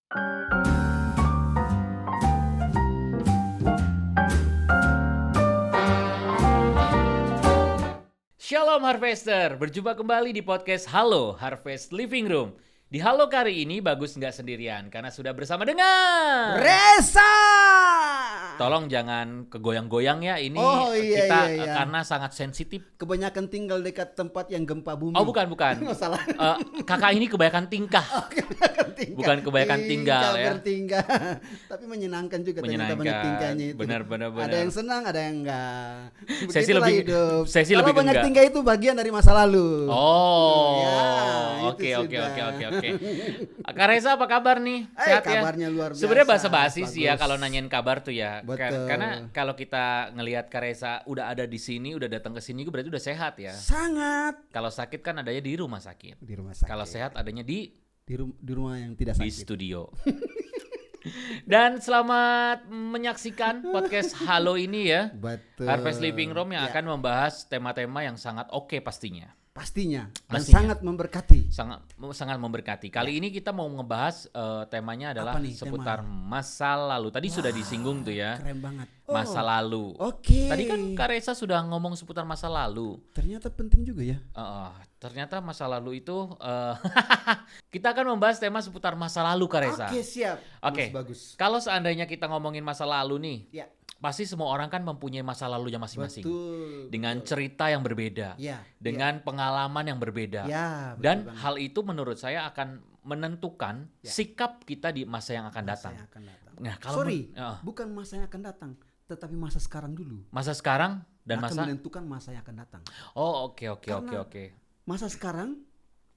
Shalom Harvester, berjumpa kembali di podcast Halo Harvest Living Room. Di Halo kali ini Bagus nggak sendirian karena sudah bersama dengan Resa. Tolong jangan kegoyang-goyang ya, ini Iya. karena sangat sensitif. Kebanyakan tinggal dekat tempat yang gempa bumi. Oh bukan. Masalah. Kakak ini kebanyakan tingkah. Kebanyakan tinggal. Bukan kebanyakan tinggal ya. Bertinggal. Tapi menyenangkan juga ternyata banyak tingkahnya itu. Benar. Ada yang senang, ada yang enggak. Saya sih lebih hidup. Kalau banyak enggak. tingkah itu bagian dari masa lalu. Oh. Ya, Oke. itu sudah. Kak Reza apa kabar nih? Sehat ya? Kabarnya luar biasa. Sebenarnya basa-basi sih ya Bagus. kalau nanyain kabar tuh ya. Betul. Karena kalau kita ngelihat Kak Reza udah ada di sini, udah datang ke sini berarti udah sehat ya. Sangat. Kalau sakit kan adanya di rumah sakit. Di rumah sakit. Kalau sehat adanya di rumah yang tidak di sakit. studio. Dan selamat menyaksikan podcast Halo ini ya. Betul. Harvest Living Room yang Ya. akan membahas tema-tema yang sangat oke pastinya. Pastinya. Dan Pastinya. sangat memberkati. Sangat memberkati. Kali ini kita mau ngebahas temanya adalah Apa nih seputar masa lalu. Tadi sudah disinggung tuh ya. Keren banget. Masa lalu. Oke. Tadi kan Kak Reza sudah ngomong seputar masa lalu. Ternyata penting juga ya. Ternyata masa lalu itu kita akan membahas tema seputar masa lalu Kak Reza. Oke, siap. Oke. Mas, bagus. Kalau seandainya kita ngomongin masa lalu nih, Ya. pasti semua orang kan mempunyai masa lalunya masing-masing. Betul. Dengan cerita yang berbeda. Ya. Dengan pengalaman yang berbeda. Ya, betul Dan banget. hal itu menurut saya akan menentukan Ya. sikap kita di masa yang akan Masa datang. yang akan datang. Nah, kalau bukan masa yang akan datang, tetapi masa sekarang dulu. masa sekarang dan akan masa menentukan masa yang akan datang. Oh, oke. Karena Masa sekarang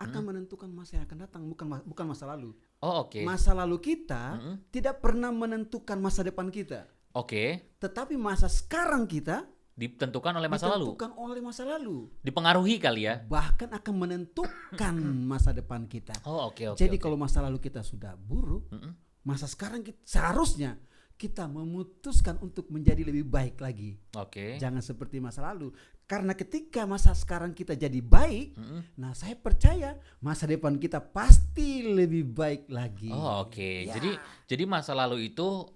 akan menentukan masa yang akan datang, bukan masa lalu. Oh, oke. Masa lalu kita tidak pernah menentukan masa depan kita, Oke, tetapi masa sekarang kita ditentukan oleh masa lalu. ditentukan oleh masa lalu. Dipengaruhi kali ya. Bahkan akan menentukan masa depan kita. Oh, oke. Jadi kalau masa lalu kita sudah buruk, masa sekarang seharusnya kita memutuskan untuk menjadi lebih baik lagi. Oke. Jangan seperti masa lalu. Karena ketika masa sekarang kita jadi baik, nah saya percaya masa depan kita pasti lebih baik lagi. Oh, oke. Ya. Jadi masa lalu itu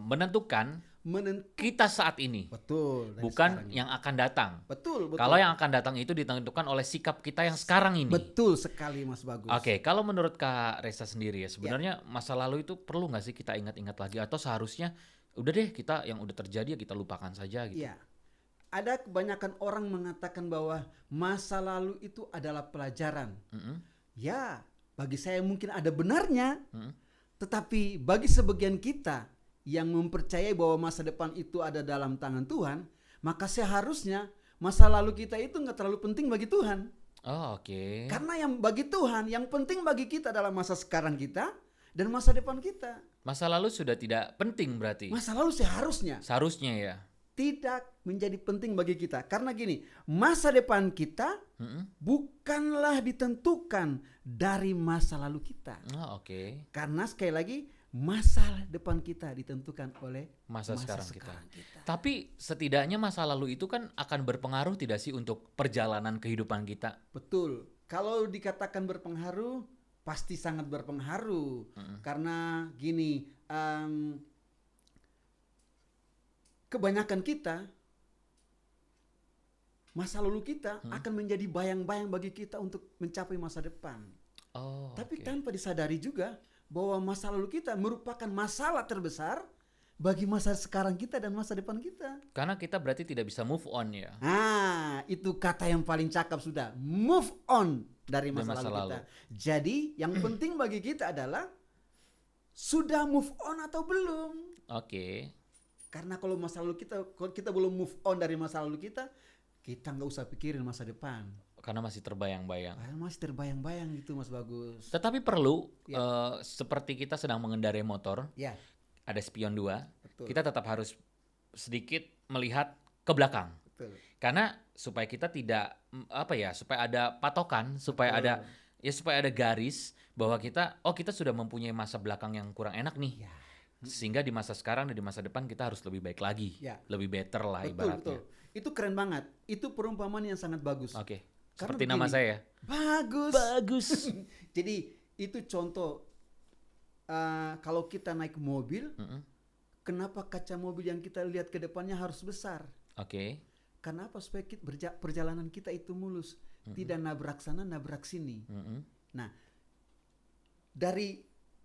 menentukan kita saat ini, Betul. dari bukan sekarang ini. yang akan datang. Betul. Kalau yang akan datang itu ditentukan oleh sikap kita yang sekarang ini. Betul sekali Mas Bagus. Oke, kalau menurut Kak Reza sendiri ya, sebenarnya masa lalu itu perlu nggak sih kita ingat-ingat lagi atau seharusnya udah deh kita yang udah terjadi ya kita lupakan saja gitu. Iya. Ada kebanyakan orang mengatakan bahwa masa lalu itu adalah pelajaran. Ya, bagi saya mungkin ada benarnya. Tetapi bagi sebagian kita yang mempercayai bahwa masa depan itu ada dalam tangan Tuhan, maka seharusnya masa lalu kita itu nggak terlalu penting bagi Tuhan. Oh, oke. Karena yang bagi Tuhan, yang penting bagi kita adalah masa sekarang kita dan masa depan kita. Masa lalu sudah tidak penting berarti. Masa lalu seharusnya Seharusnya ya. tidak menjadi penting bagi kita. Karena gini, masa depan kita bukanlah ditentukan dari masa lalu kita. Oh, oke. Karena sekali lagi, masa depan kita ditentukan oleh Masa sekarang kita. Tapi setidaknya masa lalu itu kan akan berpengaruh tidak sih untuk perjalanan kehidupan kita? Betul. Kalau dikatakan berpengaruh, pasti sangat berpengaruh. Karena gini, kebanyakan kita, masa lalu kita akan menjadi bayang-bayang bagi kita untuk mencapai masa depan. Oh, Tapi oke. tanpa disadari juga bahwa masa lalu kita merupakan masalah terbesar bagi masa sekarang kita dan masa depan kita. Karena kita berarti tidak bisa move on ya. Nah, itu kata yang paling cakep sudah. Move on dari masa, masa lalu kita. lalu. Jadi, yang penting bagi kita adalah sudah move on atau belum. Oke. Karena kalau kita belum move on dari masa lalu kita nggak usah pikirin masa depan. Karena masih terbayang-bayang. Karena masih terbayang-bayang gitu Mas Bagus. Tetapi perlu seperti kita sedang mengendarai motor, Ya, ada spion 2, betul. kita tetap harus sedikit melihat ke belakang. Betul. Karena supaya kita tidak supaya ada patokan, supaya ada garis bahwa kita sudah mempunyai masa belakang yang kurang enak nih. Ya. Sehingga di masa sekarang dan di masa depan kita harus lebih baik lagi. Ya. Lebih better lah Betul, ibaratnya. betul. Itu keren banget. Itu perumpamaan yang sangat bagus. Oke. Karena Seperti nama begini, saya. Bagus. Bagus. Jadi itu contoh kalau kita naik mobil, Mm-mm. kenapa kaca mobil yang kita lihat ke depannya harus besar? Oke. Kenapa? Supaya perjalanan kita itu mulus, tidak nabrak sana, nabrak sini. Mm-mm. Nah, dari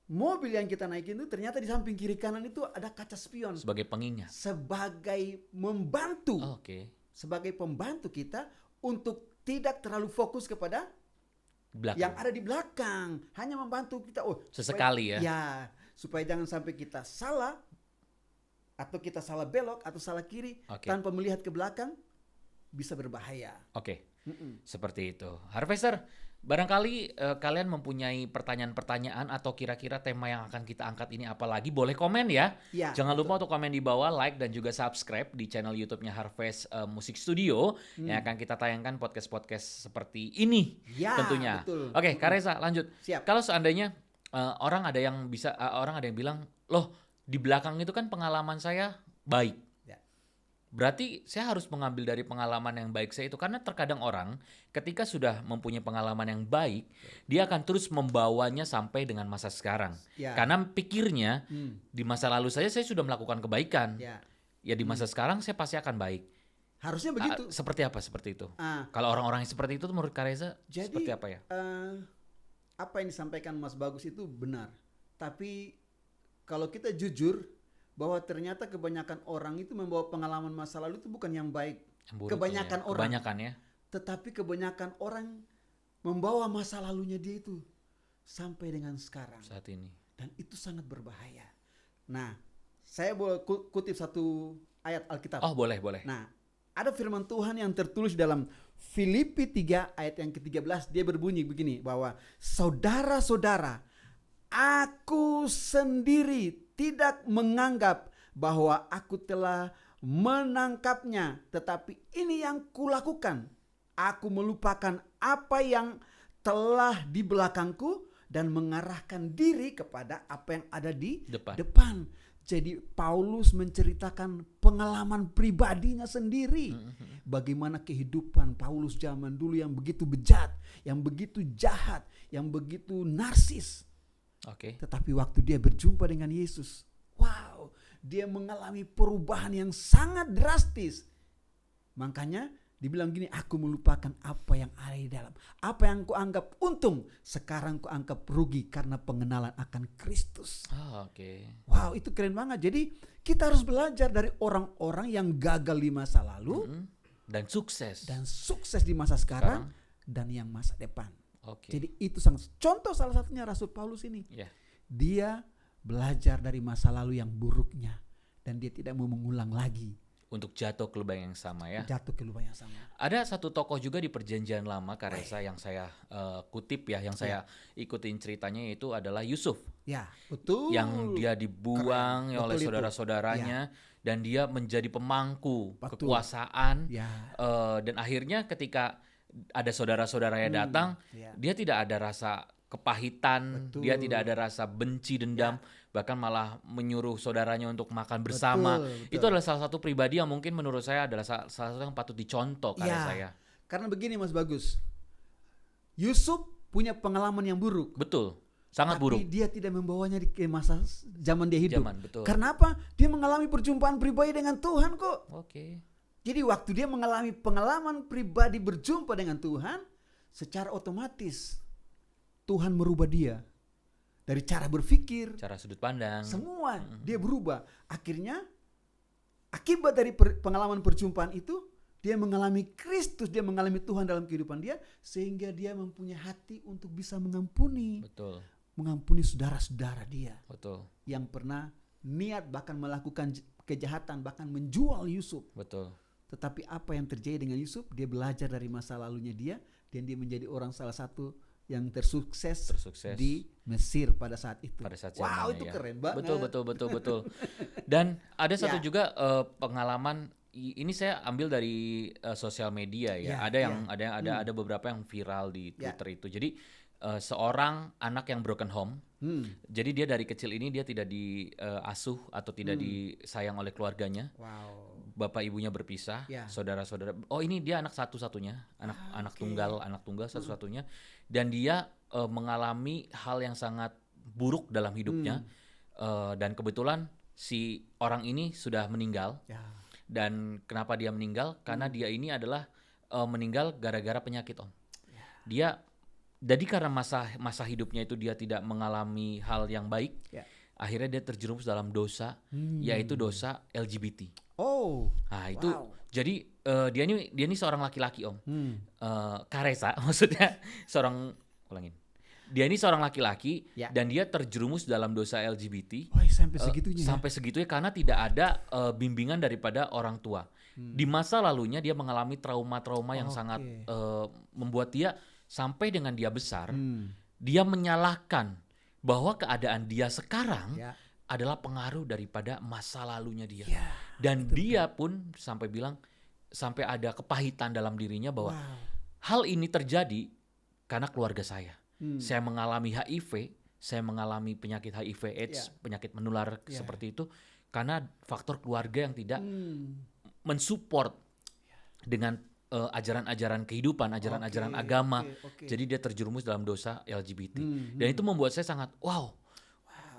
mobil yang kita naikin itu ternyata di samping kiri kanan itu ada kaca spion Sebagai pengingat. sebagai membantu, Oh, oke. sebagai pembantu kita untuk tidak terlalu fokus kepada Belakang. yang ada di belakang, hanya membantu kita. Sesekali ya. Ya, supaya jangan sampai kita salah atau kita salah belok atau salah kiri Oke. tanpa melihat ke belakang, bisa berbahaya. Oke. Mm-mm. Seperti itu. Harvester, barangkali kalian mempunyai pertanyaan-pertanyaan atau kira-kira tema yang akan kita angkat ini apa lagi, boleh komen ya. Ya, Jangan betul. lupa untuk komen di bawah, like dan juga subscribe di channel YouTube-nya Harvest Music Studio yang akan kita tayangkan podcast-podcast seperti ini Ya, tentunya. betul. Oke, Kak Reza, lanjut. Siap. Kalau seandainya orang ada yang bilang, "Loh, di belakang itu kan pengalaman saya baik." Ya. Berarti saya harus mengambil dari pengalaman yang baik saya itu, karena terkadang orang ketika sudah mempunyai pengalaman yang baik, dia akan terus membawanya sampai dengan masa sekarang. Ya. Karena pikirnya Hmm. di masa lalu saya sudah melakukan kebaikan. Ya, Ya di masa sekarang saya pasti akan baik. harusnya begitu. Seperti apa seperti itu? Ah, Kalau orang-orang yang seperti itu menurut Kak Reza Jadi, seperti apa ya? apa yang disampaikan Mas Bagus itu benar. Tapi kalau kita jujur bahwa ternyata kebanyakan orang itu membawa pengalaman masa lalu itu bukan yang baik. Yang buruk kebanyakan ya. orang. Kebanyakan ya. Tetapi kebanyakan orang membawa masa lalunya dia itu sampai dengan sekarang. Saat ini. Dan itu sangat berbahaya. Nah, saya boleh kutip satu ayat Alkitab. Oh, boleh, boleh. Nah, ada firman Tuhan yang tertulis dalam Filipi 3 ayat yang ke-13. Dia berbunyi begini, bahwa saudara-saudara, aku sendiri tidak menganggap bahwa aku telah menangkapnya, tetapi ini yang kulakukan. Aku melupakan apa yang telah di belakangku dan mengarahkan diri kepada apa yang ada di depan. Jadi Paulus menceritakan pengalaman pribadinya sendiri. Bagaimana kehidupan Paulus zaman dulu yang begitu bejat, yang begitu jahat, yang begitu narsis. Oke. Tetapi waktu dia berjumpa dengan Yesus, wow, dia mengalami perubahan yang sangat drastis. Makanya dibilang gini, aku melupakan apa yang ada di dalam. Apa yang kuanggap untung, sekarang kuanggap rugi karena pengenalan akan Kristus. Oh, oke. Wow, itu keren banget. Jadi kita harus belajar dari orang-orang yang gagal di masa lalu Dan sukses. dan sukses di masa sekarang dan yang masa depan. Oke. Jadi itu sangat contoh, salah satunya Rasul Paulus ini. Ya. Dia belajar dari masa lalu yang buruknya dan dia tidak mau mengulang lagi Untuk jatuh ke lubang yang sama ya. jatuh ke lubang yang sama. Ada satu tokoh juga di Perjanjian Lama, Kak Reza, yang saya kutip ya, yang saya ikutin ceritanya, itu adalah Yusuf. Ya, betul. Yang dia dibuang Keren. oleh Betul itu. saudara-saudaranya dan dia menjadi pemangku Betul. kekuasaan. Ya. Dan akhirnya ketika ada saudara-saudaranya datang, ya. dia tidak ada rasa kepahitan, Betul. dia tidak ada rasa benci, dendam, bahkan malah menyuruh saudaranya untuk makan bersama. Betul. Itu adalah salah satu pribadi yang mungkin menurut saya adalah salah satu yang patut dicontoh karya saya. Karena begini Mas Bagus, Yusuf punya pengalaman yang buruk. Betul, sangat Tapi buruk. dia tidak membawanya ke masa zaman dia hidup. Betul. Karena apa? Dia mengalami perjumpaan pribadi dengan Tuhan kok. Oke. Jadi waktu dia mengalami pengalaman pribadi berjumpa dengan Tuhan, secara otomatis Tuhan merubah dia. Dari cara berpikir, Cara sudut pandang. semua dia berubah. Akhirnya akibat dari pengalaman perjumpaan itu, dia mengalami Kristus, dia mengalami Tuhan dalam kehidupan dia, sehingga dia mempunyai hati untuk bisa mengampuni. Betul, Mengampuni saudara-saudara dia betul, yang pernah niat bahkan melakukan kejahatan, bahkan menjual Yusuf. betul. Tetapi apa yang terjadi dengan Yusuf? Dia belajar dari masa lalunya dia, dan dia menjadi orang salah satu yang tersukses di Mesir pada saat itu. Pada saat wow, zamannya, itu ya. keren banget. Betul. Dan ada satu Ya. juga pengalaman, ini saya ambil dari sosial media ya. Ya, Ada beberapa yang viral di Twitter itu. Jadi seorang anak yang broken home. Jadi dia dari kecil ini dia tidak diasuh atau tidak disayang oleh keluarganya. Wow. Bapak ibunya berpisah, Ya. saudara-saudara. Oh, ini dia anak satu-satunya, anak tunggal satu-satunya. Dan dia mengalami hal yang sangat buruk dalam hidupnya. Dan kebetulan si orang ini sudah meninggal. Ya. Dan kenapa dia meninggal? Karena dia ini adalah meninggal gara-gara penyakit, Om. Dia jadi karena masa hidupnya itu dia tidak mengalami hal yang baik. Akhirnya dia terjerumus dalam dosa, yaitu dosa LGBT. Oh. Nah, itu jadi dia ini seorang laki-laki, Om. Karesa maksudnya ulangin. Dia ini seorang laki-laki dan dia terjerumus dalam dosa LGBT. Sampai segitunya. Sampai segitunya karena tidak ada bimbingan daripada orang tua. Di masa lalunya dia mengalami trauma-trauma yang sangat membuat dia sampai dengan dia besar, dia menyalahkan bahwa keadaan dia sekarang adalah pengaruh daripada masa lalunya dia. Dan dia pun sampai ada kepahitan dalam dirinya bahwa hal ini terjadi karena keluarga saya. Saya mengalami HIV, saya mengalami penyakit HIV AIDS, penyakit menular seperti itu karena faktor keluarga yang tidak mensupport dengan ajaran-ajaran kehidupan, ajaran-ajaran agama. Jadi dia terjerumus dalam dosa LGBT. Dan itu membuat saya sangat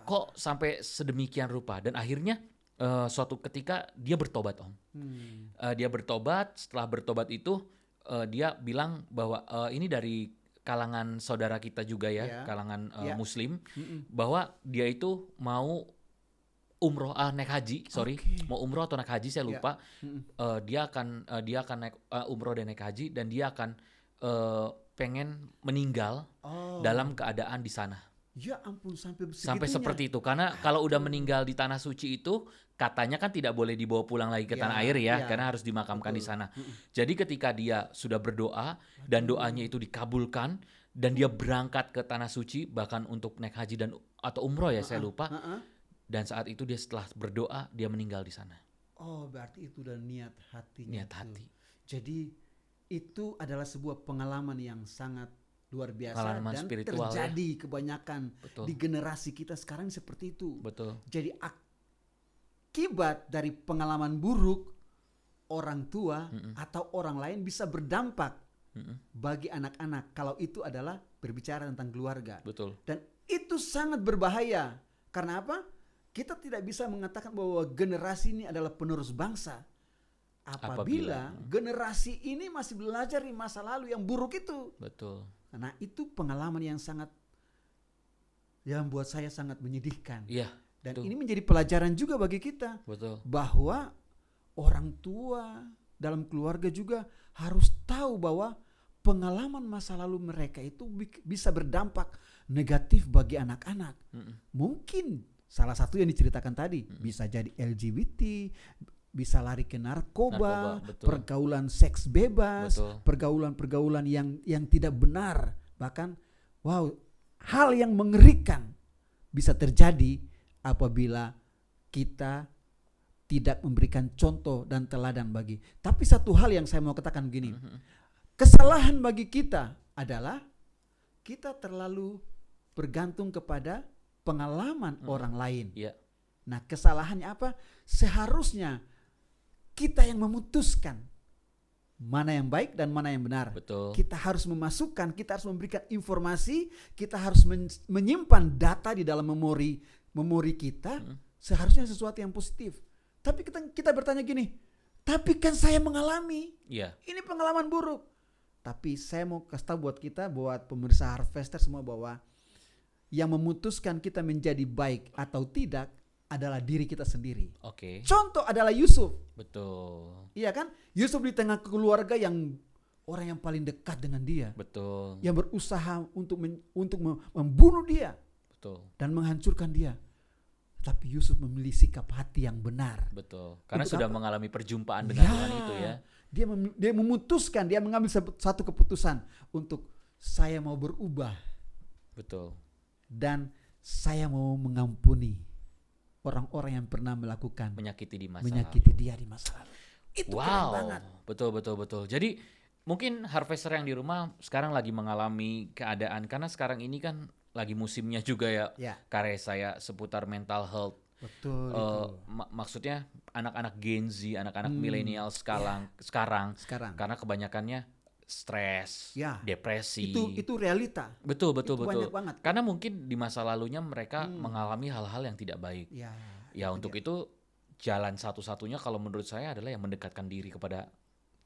kok sampai sedemikian rupa. Dan akhirnya suatu ketika dia bertobat, Om. Dia bertobat, setelah bertobat itu dia bilang bahwa ini dari kalangan saudara kita juga kalangan Muslim, bahwa dia itu mau umroh naik haji, mau umroh atau naik haji saya lupa. Dia akan naik umroh dan naik haji dan dia akan pengen meninggal dalam keadaan di sana. Ya ampun, sampai seperti itu. Karena kalau udah meninggal di tanah suci itu katanya kan tidak boleh dibawa pulang lagi ke tanah air karena harus dimakamkan di sana. Jadi ketika dia sudah berdoa dan doanya itu dikabulkan dan dia berangkat ke tanah suci bahkan untuk naik haji atau umroh saya lupa. Dan saat itu dia setelah berdoa dia meninggal di sana. Oh, berarti itu udah niat hatinya. Niat hati. Jadi itu adalah sebuah pengalaman yang sangat luar biasa pengalaman dan spiritual, terjadi kebanyakan di generasi kita sekarang seperti itu. Jadi akibat dari pengalaman buruk orang tua atau orang lain bisa berdampak bagi anak-anak kalau itu adalah berbicara tentang keluarga. Dan itu sangat berbahaya. Karena apa? Kita tidak bisa mengatakan bahwa generasi ini adalah penerus bangsa apabila generasi ini masih belajar di masa lalu yang buruk itu. Nah, itu pengalaman yang buat saya sangat menyedihkan. Dan ini menjadi pelajaran juga bagi kita. Bahwa orang tua dalam keluarga juga harus tahu bahwa pengalaman masa lalu mereka itu bisa berdampak negatif bagi anak-anak. Mungkin salah satu yang diceritakan tadi bisa jadi LGBT, bisa lari ke narkoba, pergaulan seks bebas, pergaulan-pergaulan yang tidak benar. Bahkan hal yang mengerikan bisa terjadi apabila kita tidak memberikan contoh dan teladan bagi. Tapi satu hal yang saya mau katakan begini. Kesalahan bagi kita adalah kita terlalu bergantung kepada pengalaman orang lain. Nah, kesalahannya apa? Seharusnya kita yang memutuskan mana yang baik dan mana yang benar. Kita harus memasukkan, kita harus memberikan informasi, kita harus menyimpan data di dalam memori kita. Seharusnya sesuatu yang positif. Tapi kita bertanya gini, tapi kan saya mengalami, ini pengalaman buruk. Tapi saya mau kasih tahu buat kita, buat pemirsa Harvester semua bahwa yang memutuskan kita menjadi baik atau tidak adalah diri kita sendiri. Contoh adalah Yusuf. Iya kan? Yusuf di tengah keluarga yang orang yang paling dekat dengan dia. Yang berusaha untuk membunuh dia. Dan menghancurkan dia. Tapi Yusuf memilih sikap hati yang benar. Karena sudah mengalami perjumpaan dengan Tuhan itu ya. Dia memutuskan, dia mengambil satu keputusan untuk saya mau berubah. Dan saya mau mengampuni orang-orang yang pernah melakukan menyakiti dia di masa lalu. Itu keren banget. Betul. Jadi mungkin Harvester yang di rumah sekarang lagi mengalami keadaan karena sekarang ini kan lagi musimnya juga ya. Karya saya seputar mental health. Maksudnya anak-anak Gen Z, anak-anak milenial sekarang karena kebanyakannya stres, Ya, depresi. itu realita. Betul. Banyak banget. Karena mungkin di masa lalunya mereka mengalami hal-hal yang tidak baik. Ya untuk itu jalan satu-satunya kalau menurut saya adalah yang mendekatkan diri kepada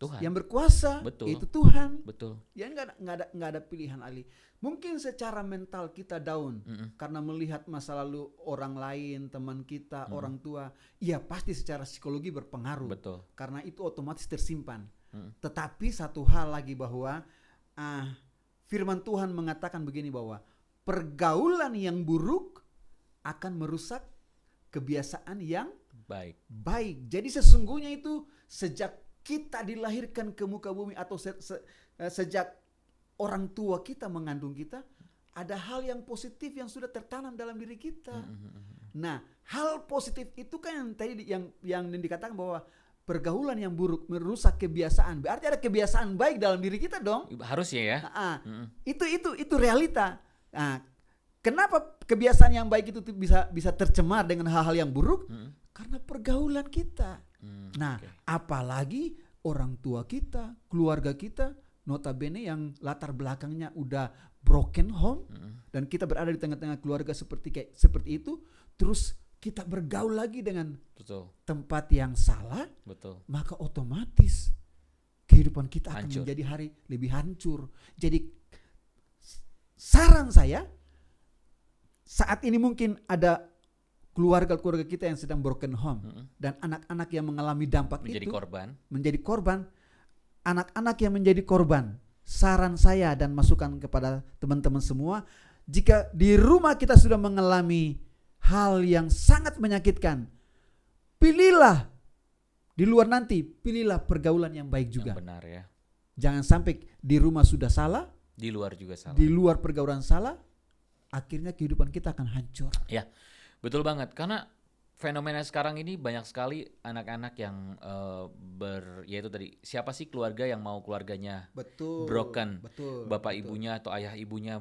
Tuhan. Yang berkuasa Betul. itu Tuhan. Betul. Ya nggak ada pilihan Ali. Mungkin secara mental kita down karena melihat masa lalu orang lain, teman kita, orang tua. Ya pasti secara psikologi berpengaruh. Betul. Karena itu otomatis tersimpan. Tetapi satu hal lagi bahwa firman Tuhan mengatakan begini bahwa pergaulan yang buruk akan merusak kebiasaan yang baik. Jadi sesungguhnya itu sejak kita dilahirkan ke muka bumi atau sejak orang tua kita mengandung kita, ada hal yang positif yang sudah tertanam dalam diri kita. Nah, hal positif itu kan yang tadi yang dikatakan bahwa pergaulan yang buruk merusak kebiasaan. Berarti ada kebiasaan baik dalam diri kita dong. Harusnya ya. Itu realita. Nah, kenapa kebiasaan yang baik itu bisa tercemar dengan hal-hal yang buruk? Karena pergaulan kita. Apalagi orang tua kita, keluarga kita, notabene yang latar belakangnya udah broken home, dan kita berada di tengah-tengah keluarga seperti itu, terus kita bergaul lagi dengan tempat yang salah, maka otomatis kehidupan kita akan menjadi hari lebih hancur. Jadi saran saya, saat ini mungkin ada keluarga kita yang sedang broken home dan anak-anak yang mengalami dampak menjadi korban. Anak-anak yang menjadi korban, saran saya dan masukan kepada teman-teman semua, jika di rumah kita sudah mengalami hal yang sangat menyakitkan, pilihlah di luar nanti, pilihlah pergaulan yang baik juga. Yang benar ya. Jangan sampai di rumah sudah salah, di luar juga salah. Di luar pergaulan salah, akhirnya kehidupan kita akan hancur. Ya. Betul banget, karena fenomena sekarang ini banyak sekali anak-anak yang yaitu tadi, siapa sih keluarga yang mau keluarganya broken, bapak ibunya atau ayah ibunya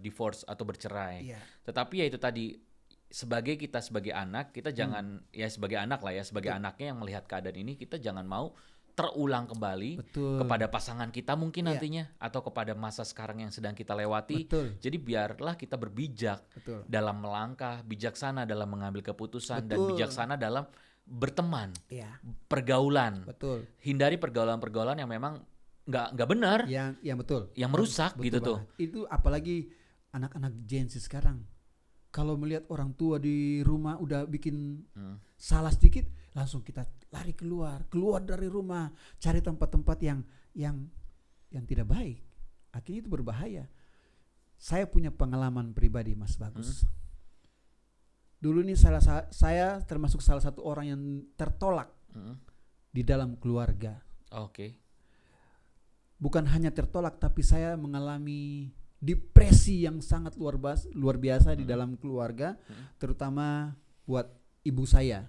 divorce atau bercerai. Tetapi ya itu tadi, sebagai anak, kita jangan, ya sebagai anak lah ya, sebagai anaknya yang melihat keadaan ini, kita jangan mau terulang kembali kepada pasangan kita mungkin nantinya, atau kepada masa sekarang yang sedang kita lewati. Jadi biarlah kita berbijak dalam melangkah, bijaksana dalam mengambil keputusan, dan bijaksana dalam berteman, pergaulan. Hindari pergaulan-pergaulan yang memang nggak benar, yang merusak tuh. Itu apalagi anak-anak Gen Z sekarang, kalau melihat orang tua di rumah udah bikin salah sedikit, langsung kita lari keluar dari rumah, cari tempat-tempat yang tidak baik. Akhirnya itu berbahaya. Saya punya pengalaman pribadi, Mas Bagus. Dulu ini saya termasuk salah satu orang yang tertolak di dalam keluarga. Bukan hanya tertolak, tapi saya mengalami depresi yang sangat luar biasa di dalam keluarga, terutama buat ibu saya.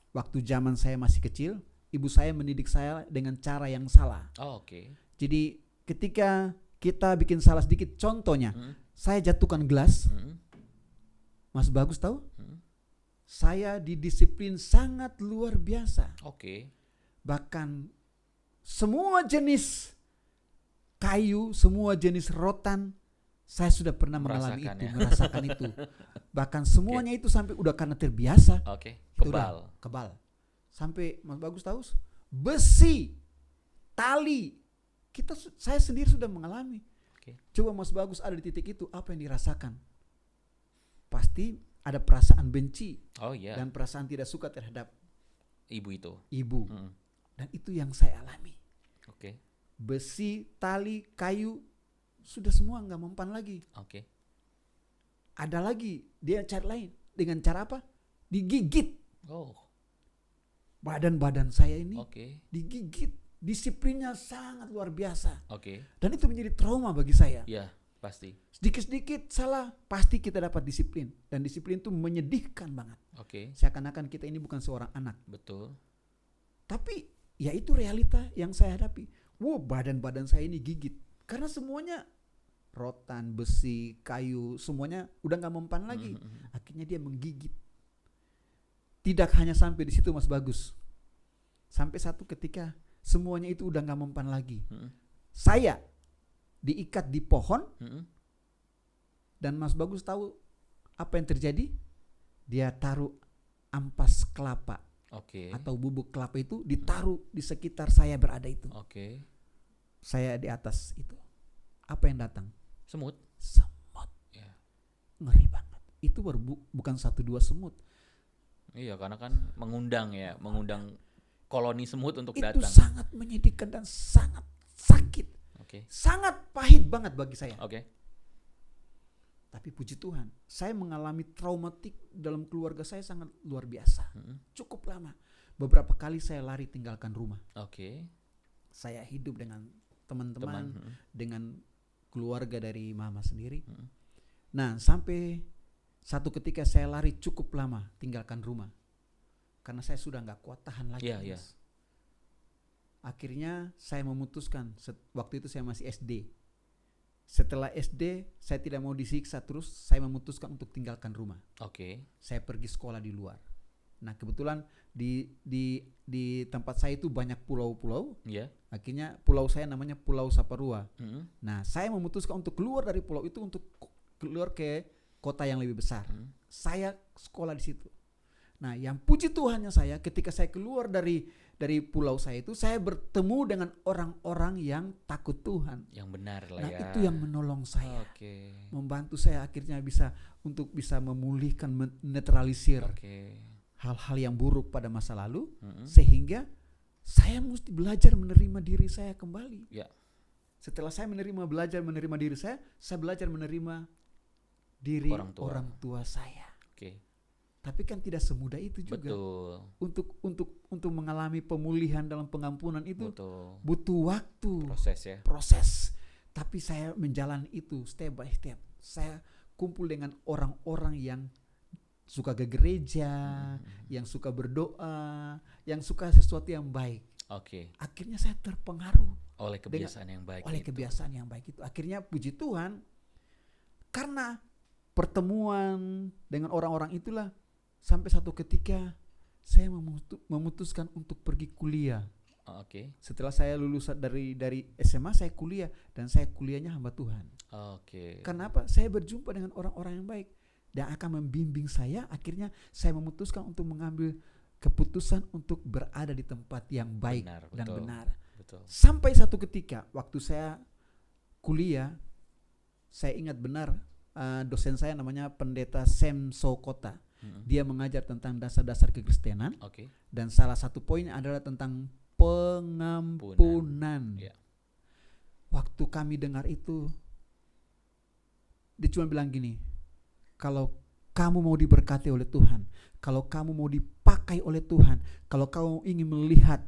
Waktu zaman saya masih kecil, ibu saya mendidik saya dengan cara yang salah. Jadi ketika kita bikin salah sedikit, contohnya saya jatuhkan gelas, Mas Bagus tahu? Saya didisiplin sangat luar biasa. Bahkan semua jenis kayu, semua jenis rotan, saya sudah pernah merasakan itu. Bahkan semuanya itu sampai udah karena terbiasa. Kebal. Sampai Mas Bagus tahu, besi, tali, saya sendiri sudah mengalami. Coba Mas Bagus ada di titik itu, apa yang dirasakan? Pasti ada perasaan benci dan perasaan tidak suka terhadap ibu. Dan itu yang saya alami. Besi, tali, kayu, sudah semua nggak mempan lagi. Ada lagi, dia cari lain. Dengan cara apa? Digigit. Badan saya ini digigit. Disiplinnya sangat luar biasa. Dan itu menjadi trauma bagi saya. Pasti. Sedikit-sedikit salah, pasti kita dapat disiplin. Dan disiplin itu menyedihkan banget. Seakan-akan kita ini bukan seorang anak. Tapi ya itu realita yang saya hadapi. Badan saya ini gigit. Karena semuanya rotan, besi, kayu, semuanya udah gak mempan lagi. Akhirnya dia menggigit. Tidak hanya sampai di situ, Mas Bagus. Sampai satu ketika semuanya itu udah gak mempan lagi. Saya diikat di pohon, dan Mas Bagus tahu apa yang terjadi? Dia taruh ampas kelapa atau bubuk kelapa itu ditaruh di sekitar saya berada itu. Saya di atas itu. Apa yang datang? Semut. Yeah. Ngeri banget. Itu bukan 1-2 semut. Iya, karena kan mengundang koloni semut untuk itu datang. Itu sangat menyedihkan dan sangat sakit. Sangat pahit banget bagi saya. Tapi puji Tuhan, saya mengalami traumatik dalam keluarga saya sangat luar biasa. Cukup lama. Beberapa kali saya lari tinggalkan rumah. Saya hidup dengan teman-teman, dengan keluarga dari mama sendiri. Nah, sampai satu ketika saya lari cukup lama tinggalkan rumah. Karena saya sudah gak kuat tahan lagi. Akhirnya saya memutuskan, waktu itu saya masih SD. Setelah SD, saya tidak mau disiksa terus, saya memutuskan untuk tinggalkan rumah. Saya pergi sekolah di luar. Nah, kebetulan di tempat saya itu banyak pulau-pulau. Akhirnya pulau saya namanya Pulau Saparua. Nah, saya memutuskan untuk keluar dari pulau itu untuk keluar ke kota yang lebih besar. Saya sekolah di situ. Nah, yang puji Tuhannya saya ketika saya keluar dari pulau saya itu, saya bertemu dengan orang-orang yang takut Tuhan. Yang benar lah nah, ya. Nah, itu yang menolong saya. Membantu saya akhirnya bisa memulihkan, menetralisir hal-hal yang buruk pada masa lalu, sehingga saya mesti belajar menerima diri saya kembali. Setelah saya belajar menerima diri saya belajar menerima diri orang tua saya. Tapi kan tidak semudah itu juga. Untuk mengalami pemulihan dalam pengampunan itu butuh waktu, proses. Tapi saya menjalani itu step by step. Saya kumpul dengan orang-orang yang suka ke gereja, yang suka berdoa, yang suka sesuatu yang baik. Akhirnya saya terpengaruh oleh kebiasaan yang baik. Kebiasaan yang baik itu. Akhirnya puji Tuhan, karena pertemuan dengan orang-orang itulah, sampai satu ketika saya memutuskan untuk pergi kuliah. Setelah saya lulus dari SMA, saya kuliah, dan saya kuliahnya hamba Tuhan. Kenapa? Saya berjumpa dengan orang-orang yang baik dan akan membimbing saya. Akhirnya saya memutuskan untuk mengambil keputusan untuk berada di tempat yang baik dan benar. Sampai satu ketika waktu saya kuliah, saya ingat benar dosen saya namanya Pendeta Sam Sokota. Dia mengajar tentang dasar-dasar kekristenan, dan salah satu poinnya adalah tentang pengampunan. Waktu kami dengar itu, dia cuma bilang gini, kalau kamu mau diberkati oleh Tuhan, kalau kamu mau dipakai oleh Tuhan, kalau kamu ingin melihat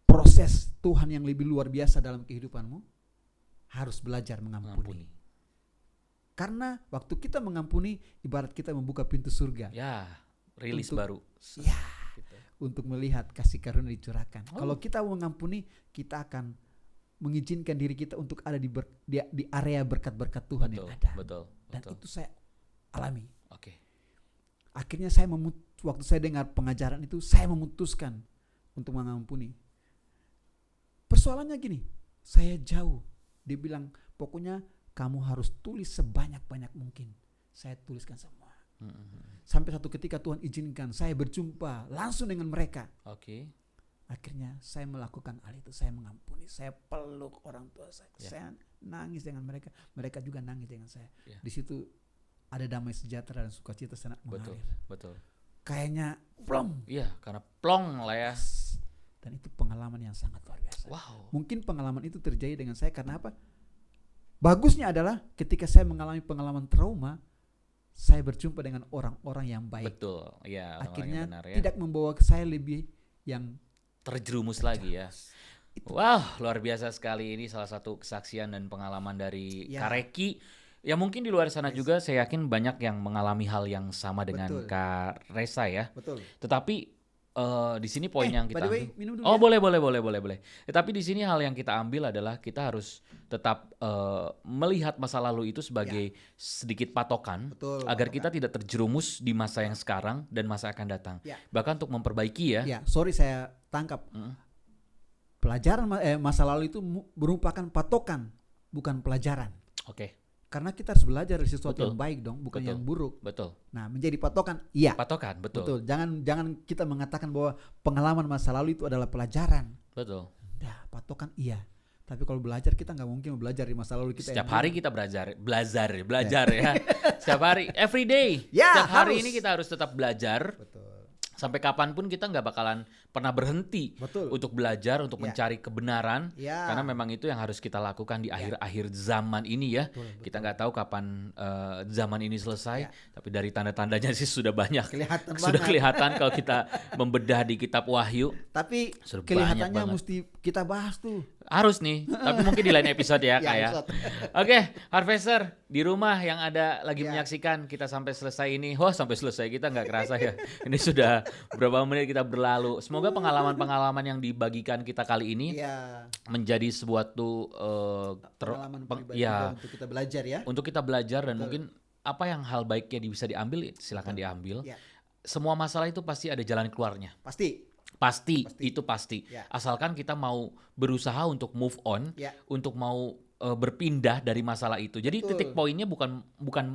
proses Tuhan yang lebih luar biasa dalam kehidupanmu, harus belajar mengampuni. Karena waktu kita mengampuni, ibarat kita membuka pintu surga. Rilis baru. Untuk melihat kasih karunia dicurahkan. Kalau kita mengampuni, kita akan mengizinkan diri kita untuk ada di area berkat-berkat Tuhan yang ada. Dan itu saya alami. Akhirnya waktu saya dengar pengajaran itu, saya memutuskan untuk mengampuni. Persoalannya gini, saya jauh. Dia bilang, pokoknya kamu harus tulis sebanyak-banyak mungkin. Saya tuliskan semua. Sampai satu ketika Tuhan izinkan saya berjumpa langsung dengan mereka. Akhirnya saya melakukan hal itu. Saya mengampuni. Saya peluk orang tua saya. Saya nangis dengan mereka. Mereka juga nangis dengan saya. Di situ ada damai sejahtera dan sukacita sangat mengalir. Kayaknya plong. Karena plong lah ya. Dan itu pengalaman yang sangat luar biasa. Mungkin pengalaman itu terjadi dengan saya karena apa? Bagusnya adalah ketika saya mengalami pengalaman trauma, saya berjumpa dengan orang-orang yang baik. Akhirnya tidak membawa saya lebih yang terjerumus lagi ya. Wow, luar biasa sekali. Ini salah satu kesaksian dan pengalaman dari Kak Reki. Ya mungkin di luar sana juga saya yakin banyak yang mengalami hal yang sama dengan Kak Resa ya. Tetapi di sini poin yang kita ambil. Boleh. Tetapi di sini hal yang kita ambil adalah kita harus tetap melihat masa lalu itu sebagai sedikit patokan agar kita tidak terjerumus di masa yang sekarang dan masa akan datang. Bahkan untuk memperbaiki ya. Sorry saya tangkap. masa lalu itu merupakan patokan, bukan pelajaran. Oke. Karena kita harus belajar dari sesuatu Betul. yang baik dong, bukan Betul. yang buruk. Betul. Nah, menjadi patokan, iya. Patokan, betul. Betul. Jangan kita mengatakan bahwa pengalaman masa lalu itu adalah pelajaran. Betul. Nah, patokan iya. Tapi kalau belajar kita nggak mungkin belajar di masa lalu kita. Setiap hari kita belajar ya. Setiap hari, every day. Ya, Setiap hari harus. ini kita harus tetap belajar. Betul. Sampai kapanpun kita nggak bakalan pernah berhenti Betul. untuk belajar, untuk Ya. mencari kebenaran. Ya. Karena memang itu yang harus kita lakukan di akhir-akhir zaman ini ya. Betul. Kita nggak tahu kapan zaman ini selesai. Ya. Tapi dari tanda-tandanya sih sudah banyak. Kelihatan Sudah banget. kelihatan kalau kita membedah di kitab Wahyu. Tapi Sudah kelihatannya banyak banget. mesti kita bahas tuh. Harus nih, tapi mungkin di lain episode ya Kak ya. episode. Oke, Harvester di rumah yang ada lagi Ya. menyaksikan kita sampai selesai ini. Wah, sampai selesai kita nggak kerasa ya. Ini sudah berapa menit kita berlalu. Semoga pengalaman-pengalaman yang dibagikan kita kali ini Iya. menjadi suatu Pengalaman pribadi ya, juga untuk kita belajar ya. untuk kita belajar dan mungkin apa yang hal baiknya bisa diambil, silakan diambil. Ya. Semua masalah itu pasti ada jalan keluarnya. Pasti. Pasti, itu pasti. Ya. Asalkan kita mau berusaha untuk move on, Ya. untuk mau berpindah dari masalah itu. Jadi Betul. titik poinnya bukan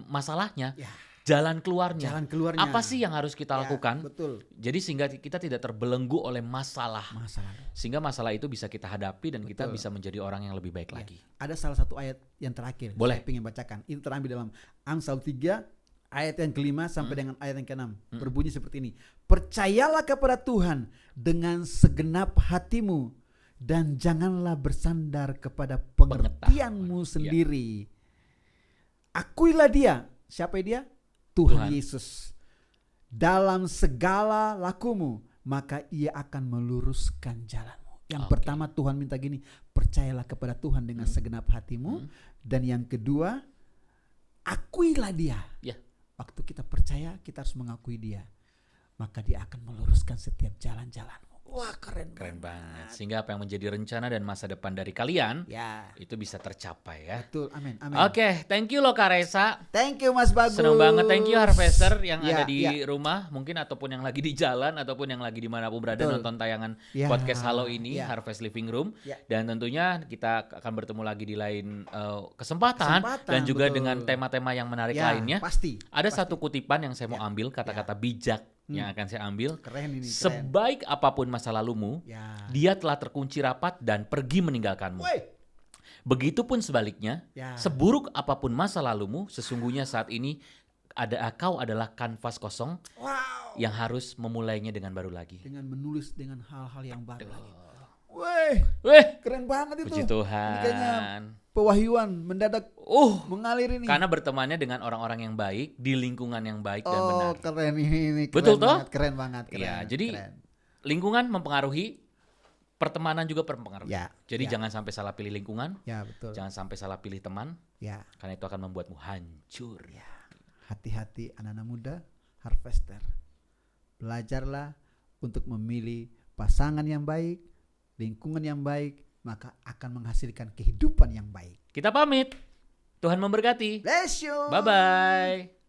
masalahnya, Ya. jalan keluarnya. Jalan keluarnya. Apa sih yang harus kita Ya, lakukan? Betul. Jadi sehingga kita tidak terbelenggu oleh masalah. Masalah. Sehingga masalah itu bisa kita hadapi dan kita Betul. bisa menjadi orang yang lebih baik lagi. Ada salah satu ayat yang terakhir. Boleh. Saya ingin bacakan. Itu terambil dalam Amsal 3 ayat yang kelima sampai dengan ayat yang keenam. Berbunyi seperti ini. Percayalah kepada Tuhan dengan segenap hatimu dan janganlah bersandar kepada pengertianmu sendiri. Akuilah dia. Siapa dia? Tuhan Yesus. Dalam segala lakumu, maka ia akan meluruskan jalanmu. Yang pertama Tuhan minta gini, percayalah kepada Tuhan dengan segenap hatimu. Dan yang kedua, akuilah dia. Ya. Waktu kita percaya, kita harus mengakui dia. Maka dia akan meluruskan setiap jalan-jalanmu. Wah, keren banget. Sehingga apa yang menjadi rencana dan masa depan dari kalian Ya, itu bisa tercapai ya. betul. Amin. Amin. Oke, thank you loh Kak Reza. Thank you Mas Bagus. Senang banget, thank you Harvester yang Ya, ada di ya. rumah mungkin ataupun yang lagi di jalan ataupun yang lagi dimanapun berada Betul. nonton tayangan Ya, podcast Halo ini ya. Harvest Living Room Ya. dan tentunya kita akan bertemu lagi di lain kesempatan dan juga betul. dengan tema-tema yang menarik Ya, lainnya. pasti. Ada satu kutipan yang saya mau ambil, kata-kata bijak yang akan saya ambil. Keren ini. Keren. Sebaik apapun masa lalumu, Ya. dia telah terkunci rapat dan pergi meninggalkanmu. Woi. Begitupun sebaliknya, Ya. seburuk apapun masa lalumu, sesungguhnya saat ini kau adalah kanvas kosong Wow. yang harus memulainya dengan baru lagi. Dengan menulis dengan hal-hal yang baru lagi. Woi, Weh, keren banget itu. puji Ini kayaknya Tuhan. pewahyuan mendadak mengalir ini. Karena bertemannya dengan orang-orang yang baik, di lingkungan yang baik dan benar. Keren ini. Keren Betul toh? banget, keren banget. Keren, Iya, jadi keren. lingkungan mempengaruhi, pertemanan juga berpengaruh. Ya, Jadi ya. jangan sampai salah pilih lingkungan, Ya, betul. jangan sampai salah pilih teman, Ya, karena itu akan membuatmu hancur. hati-hati anak-anak muda, harvester. Belajarlah untuk memilih pasangan yang baik, lingkungan yang baik, maka akan menghasilkan kehidupan yang baik. Kita pamit. Tuhan memberkati. Bless you. Bye-bye.